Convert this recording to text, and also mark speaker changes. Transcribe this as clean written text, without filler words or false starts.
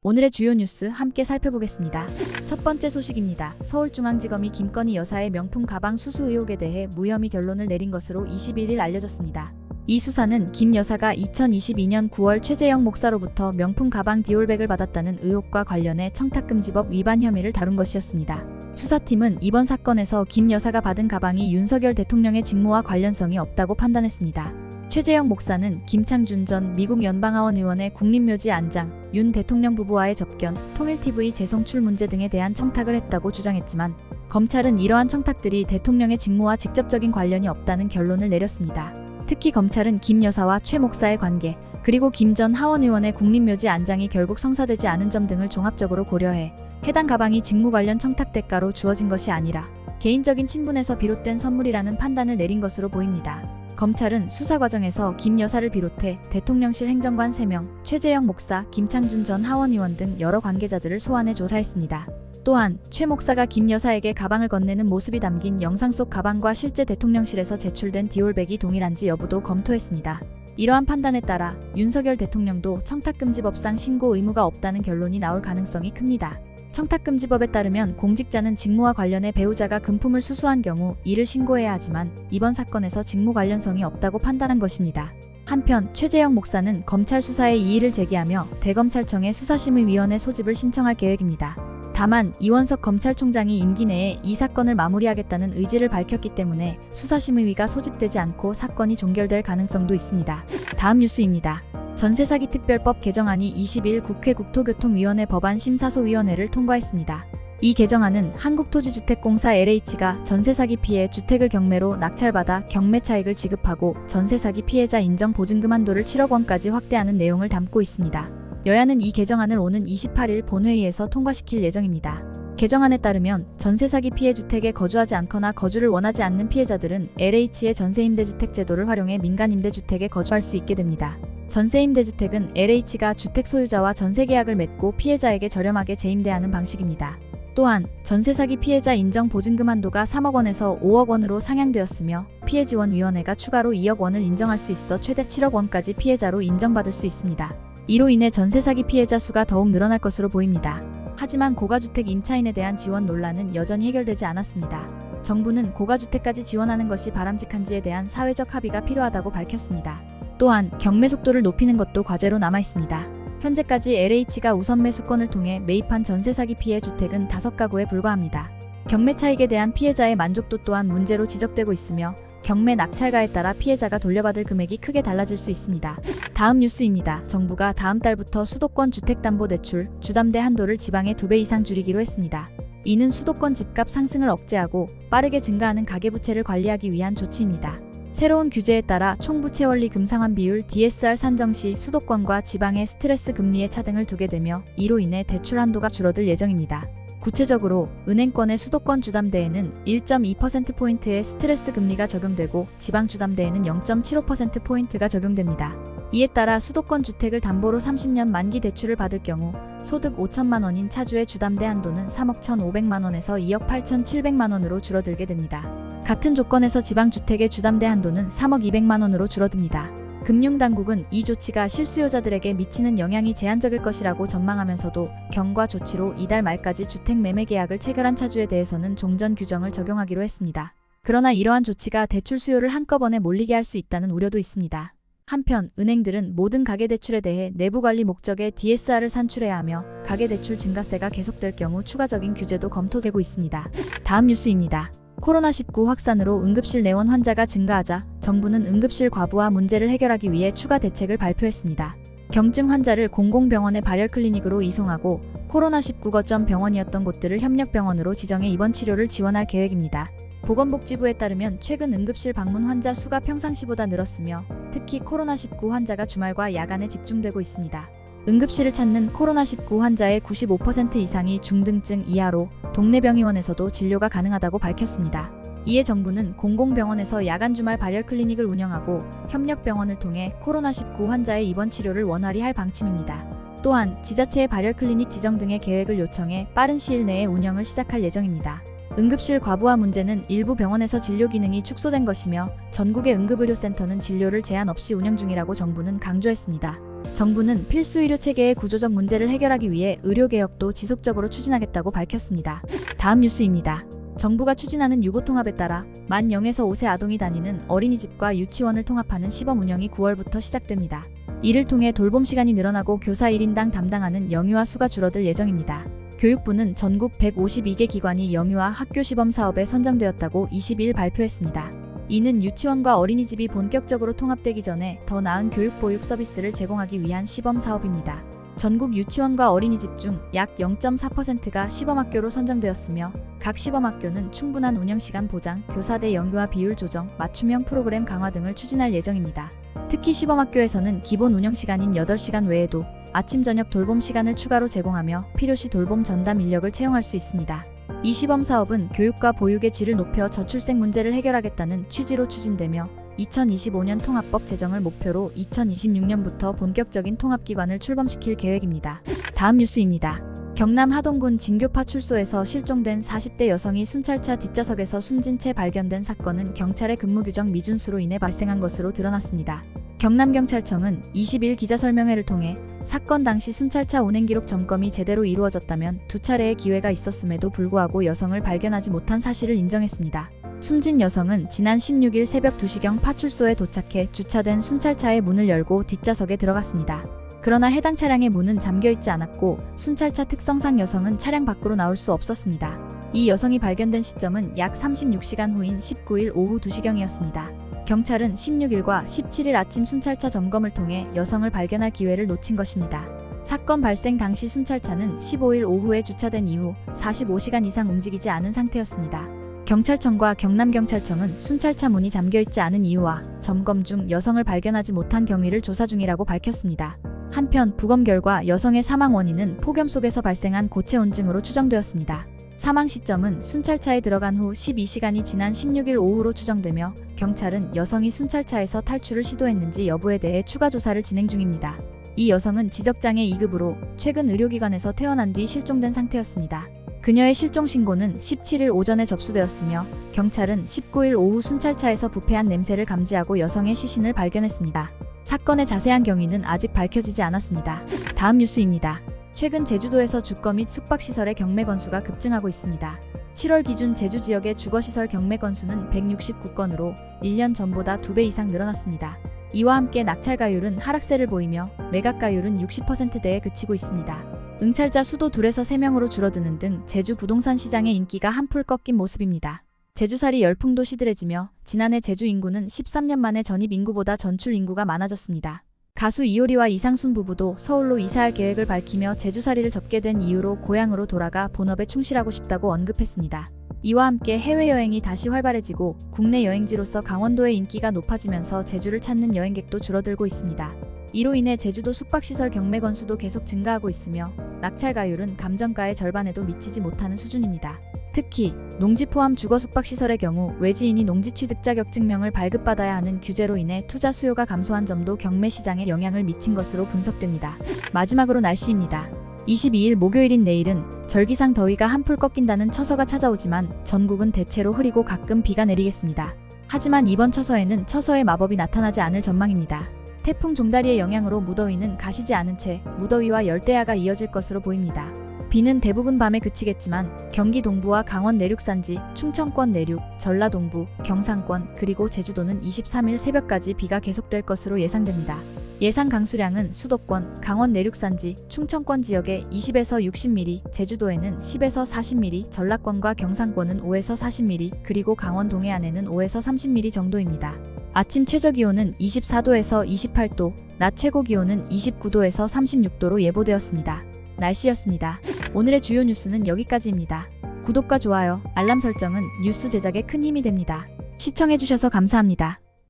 Speaker 1: 오늘의 주요 뉴스 함께 살펴보겠습니다. 첫 번째 소식입니다. 서울중앙지검이 김건희 여사의 명품 가방 수수 의혹에 대해 무혐의 결론을 내린 것으로 21일 알려졌습니다. 이 수사는 김 여사가 2022년 9월 최재형 목사로부터 명품 가방 디올백을 받았다는 의혹과 관련해 청탁금지법 위반 혐의를 다룬 것이었습니다. 수사팀은 이번 사건에서 김 여사가 받은 가방이 윤석열 대통령의 직무와 관련성이 없다고 판단했습니다. 최재형 목사는 김창준 전 미국 연방하원 의원의 국립묘지 안장, 윤 대통령 부부와의 접견, 통일TV 재송출 문제 등에 대한 청탁을 했다고 주장했지만 검찰은 이러한 청탁들이 대통령의 직무와 직접적인 관련이 없다는 결론을 내렸습니다. 특히 검찰은 김 여사와 최 목사의 관계, 그리고 김 전 하원 의원의 국립묘지 안장이 결국 성사되지 않은 점 등을 종합적으로 고려해 해당 가방이 직무 관련 청탁 대가로 주어진 것이 아니라 개인적인 친분에서 비롯된 선물이라는 판단을 내린 것으로 보입니다. 검찰은 수사 과정에서 김 여사를 비롯해 대통령실 행정관 3명, 최재형 목사, 김창준 전 하원 의원 등 여러 관계자들을 소환해 조사했습니다. 또한 최 목사가 김 여사에게 가방을 건네는 모습이 담긴 영상 속 가방과 실제 대통령실에서 제출된 디올백이 동일한지 여부도 검토했습니다. 이러한 판단에 따라 윤석열 대통령도 청탁금지법상 신고 의무가 없다는 결론이 나올 가능성이 큽니다. 청탁금지법에 따르면 공직자는 직무와 관련해 배우자가 금품을 수수한 경우 이를 신고해야 하지만 이번 사건에서 직무 관련성이 없다고 판단한 것입니다. 한편 최재형 목사는 검찰 수사에 이의를 제기하며 대검찰청에 수사심의위원회 소집을 신청할 계획입니다. 다만 이원석 검찰총장이 임기 내에 이 사건을 마무리하겠다는 의지를 밝혔기 때문에 수사심의위가 소집되지 않고 사건이 종결될 가능성도 있습니다. 다음 뉴스입니다. 전세사기 특별법 개정안이 20일 국회 국토교통위원회 법안심사소위원회를 통과했습니다. 이 개정안은 한국토지주택공사 LH가 전세사기 피해 주택을 경매로 낙찰받아 경매 차익을 지급하고 전세사기 피해자 인정 보증금 한도를 7억 원까지 확대하는 내용을 담고 있습니다. 여야는 이 개정안을 오는 28일 본회의에서 통과시킬 예정입니다. 개정안에 따르면 전세사기 피해 주택에 거주하지 않거나 거주를 원하지 않는 피해자들은 LH의 전세임대주택 제도를 활용해 민간임대주택에 거주할 수 있게 됩니다. 전세임대주택은 LH가 주택 소유자와 전세계약을 맺고 피해자에게 저렴하게 재임대하는 방식입니다. 또한 전세사기 피해자 인정 보증금 한도가 3억 원에서 5억 원으로 상향되었으며 피해지원위원회가 추가로 2억 원을 인정할 수 있어 최대 7억 원까지 피해자로 인정받을 수 있습니다. 이로 인해 전세사기 피해자 수가 더욱 늘어날 것으로 보입니다. 하지만 고가주택 임차인에 대한 지원 논란은 여전히 해결되지 않았습니다. 정부는 고가주택까지 지원하는 것이 바람직한지에 대한 사회적 합의가 필요하다고 밝혔습니다. 또한 경매 속도를 높이는 것도 과제로 남아있습니다. 현재까지 LH가 우선 매수권을 통해 매입한 전세사기 피해 주택은 5가구에 불과합니다. 경매 차익에 대한 피해자의 만족도 또한 문제로 지적되고 있으며 경매 낙찰가에 따라 피해자가 돌려받을 금액이 크게 달라질 수 있습니다. 다음 뉴스입니다. 정부가 다음 달부터 수도권 주택담보대출, 주담대 한도를 지방의 2배 이상 줄이기로 했습니다. 이는 수도권 집값 상승을 억제하고 빠르게 증가하는 가계부채를 관리하기 위한 조치입니다. 새로운 규제에 따라 총부채원리 금상환 비율 DSR 산정 시 수도권과 지방의 스트레스 금리의 차등을 두게 되며 이로 인해 대출 한도가 줄어들 예정입니다. 구체적으로 은행권의 수도권 주담대에는 1.2%포인트의 스트레스 금리가 적용되고 지방 주담대에는 0.75%포인트가 적용됩니다. 이에 따라 수도권 주택을 담보로 30년 만기 대출을 받을 경우 소득 5천만 원인 차주의 주담대 한도는 3억 1,500만 원에서 2억 8,700만 원으로 줄어들게 됩니다. 같은 조건에서 지방 주택의 주담대 한도는 3억 200만 원으로 줄어듭니다. 금융당국은 이 조치가 실수요자들에게 미치는 영향이 제한적일 것이라고 전망하면서도 경과 조치로 이달 말까지 주택 매매 계약을 체결한 차주에 대해서는 종전 규정을 적용하기로 했습니다. 그러나 이러한 조치가 대출 수요를 한꺼번에 몰리게 할 수 있다는 우려도 있습니다. 한편 은행들은 모든 가계대출에 대해 내부관리 목적의 DSR을 산출해야 하며 가계대출 증가세가 계속될 경우 추가적인 규제도 검토되고 있습니다. 다음 뉴스입니다. 코로나19 확산으로 응급실 내원 환자가 증가하자 정부는 응급실 과부하 문제를 해결하기 위해 추가 대책을 발표했습니다. 경증 환자를 공공병원의 발열클리닉으로 이송하고 코로나19 거점 병원이었던 곳들을 협력병원으로 지정해 입원 치료를 지원할 계획입니다. 보건복지부에 따르면 최근 응급실 방문 환자 수가 평상시보다 늘었으며 특히 코로나19 환자가 주말과 야간에 집중되고 있습니다. 응급실을 찾는 코로나19 환자의 95% 이상이 중등증 이하로 동네 병의원에서도 진료가 가능하다고 밝혔습니다. 이에 정부는 공공병원에서 야간 주말 발열 클리닉을 운영하고 협력병원을 통해 코로나19 환자의 입원 치료를 원활히 할 방침입니다. 또한 지자체의 발열 클리닉 지정 등의 계획을 요청해 빠른 시일 내에 운영을 시작할 예정입니다. 응급실 과부하 문제는 일부 병원에서 진료 기능이 축소된 것이며 전국의 응급의료센터는 진료를 제한 없이 운영 중이라고 정부는 강조했습니다. 정부는 필수 의료 체계의 구조적 문제를 해결하기 위해 의료개혁도 지속적으로 추진하겠다고 밝혔습니다. 다음 뉴스입니다. 정부가 추진하는 유보통합에 따라 만 0에서 5세 아동이 다니는 어린이집과 유치원을 통합하는 시범 운영이 9월부터 시작됩니다. 이를 통해 돌봄 시간이 늘어나고 교사 1인당 담당하는 영유아 수가 줄어들 예정입니다. 교육부는 전국 152개 기관이 영유아 학교 시범 사업에 선정되었다고 22일 발표했습니다. 이는 유치원과 어린이집이 본격적으로 통합되기 전에 더 나은 교육 보육 서비스를 제공하기 위한 시범 사업입니다. 전국 유치원과 어린이집 중 약 0.4%가 시범학교로 선정되었으며 각 시범학교는 충분한 운영시간 보장, 교사 대 영유아 비율 조정, 맞춤형 프로그램 강화 등을 추진할 예정입니다. 특히 시범학교에서는 기본 운영시간인 8시간 외에도 아침 저녁 돌봄 시간을 추가로 제공하며 필요시 돌봄 전담 인력을 채용할 수 있습니다. 이 시범 사업은 교육과 보육의 질을 높여 저출생 문제를 해결하겠다는 취지로 추진되며 2025년 통합법 제정을 목표로 2026년부터 본격적인 통합기관을 출범시킬 계획입니다. 다음 뉴스입니다. 경남 하동군 진교파출소에서 실종된 40대 여성이 순찰차 뒷좌석에서 숨진 채 발견된 사건은 경찰의 근무규정 미준수로 인해 발생한 것으로 드러났습니다. 경남경찰청은 20일 기자설명회를 통해 사건 당시 순찰차 운행기록 점검이 제대로 이루어졌다면 2차례의 기회가 있었음에도 불구하고 여성을 발견하지 못한 사실을 인정했습니다. 숨진 여성은 지난 16일 새벽 2시경 파출소에 도착해 주차된 순찰차의 문을 열고 뒷좌석에 들어갔습니다. 그러나 해당 차량의 문은 잠겨있지 않았고 순찰차 특성상 여성은 차량 밖으로 나올 수 없었습니다. 이 여성이 발견된 시점은 약 36시간 후인 19일 오후 2시경이었습니다. 경찰은 16일과 17일 아침 순찰차 점검을 통해 여성을 발견할 기회를 놓친 것입니다. 사건 발생 당시 순찰차는 15일 오후에 주차된 이후 45시간 이상 움직이지 않은 상태였습니다. 경찰청과 경남경찰청은 순찰차 문이 잠겨있지 않은 이유와 점검 중 여성을 발견하지 못한 경위를 조사 중이라고 밝혔습니다. 한편 부검 결과 여성의 사망 원인은 폭염 속에서 발생한 고체온증으로 추정되었습니다. 사망 시점은 순찰차에 들어간 후 12시간이 지난 16일 오후로 추정되며 경찰은 여성이 순찰차에서 탈출을 시도했는지 여부에 대해 추가 조사를 진행 중입니다. 이 여성은 지적장애 2급으로 최근 의료기관에서 퇴원한 뒤 실종된 상태였습니다. 그녀의 실종 신고는 17일 오전에 접수되었으며 경찰은 19일 오후 순찰차에서 부패한 냄새를 감지하고 여성의 시신을 발견했습니다. 사건의 자세한 경위는 아직 밝혀지지 않았습니다. 다음 뉴스입니다. 최근 제주도에서 주거 및 숙박시설의 경매 건수가 급증하고 있습니다. 7월 기준 제주 지역의 주거시설 경매 건수는 169건으로 1년 전보다 2배 이상 늘어났습니다. 이와 함께 낙찰가율은 하락세를 보이며 매각가율은 60%대에 그치고 있습니다. 응찰자 수도 2에서 3명으로 줄어드는 등 제주 부동산 시장의 인기가 한풀 꺾인 모습입니다. 제주살이 열풍도 시들해지며 지난해 제주 인구는 13년 만에 전입 인구보다 전출 인구가 많아졌습니다. 가수 이효리와 이상순 부부도 서울로 이사할 계획을 밝히며 제주살이를 접게 된 이유로 고향으로 돌아가 본업에 충실하고 싶다고 언급했습니다. 이와 함께 해외여행이 다시 활발해지고 국내 여행지로서 강원도의 인기가 높아지면서 제주를 찾는 여행객도 줄어들고 있습니다. 이로 인해 제주도 숙박시설 경매 건수도 계속 증가하고 있으며 낙찰가율은 감정가의 절반에도 미치지 못하는 수준입니다. 특히 농지 포함 주거 숙박시설의 경우 외지인이 농지 취득 자격증명을 발급받아야 하는 규제로 인해 투자 수요가 감소한 점도 경매 시장에 영향을 미친 것으로 분석됩니다. 마지막으로 날씨입니다. 22일 목요일인 내일은 절기상 더위가 한풀 꺾인다는 처서가 찾아오지만 전국은 대체로 흐리고 가끔 비가 내리겠습니다. 하지만 이번 처서에는 처서의 마법이 나타나지 않을 전망입니다. 태풍 종다리의 영향으로 무더위는 가시지 않은 채 무더위와 열대야가 이어질 것으로 보입니다. 비는 대부분 밤에 그치겠지만 경기 동부와 강원 내륙산지, 충청권 내륙, 전라동부, 경상권 그리고 제주도는 23일 새벽까지 비가 계속될 것으로 예상됩니다. 예상 강수량은 수도권, 강원 내륙산지, 충청권 지역에 20에서 60mm, 제주도에는 10에서 40mm, 전라권과 경상권은 5에서 40mm, 그리고 강원 동해안에는 5에서 30mm 정도입니다. 아침 최저기온은 24도에서 28도, 낮 최고기온은 29도에서 36도로 예보되었습니다. 날씨였습니다. 오늘의 주요 뉴스는 여기까지입니다. 구독과 좋아요, 알람 설정은 뉴스 제작에 큰 힘이 됩니다. 시청해주셔서 감사합니다.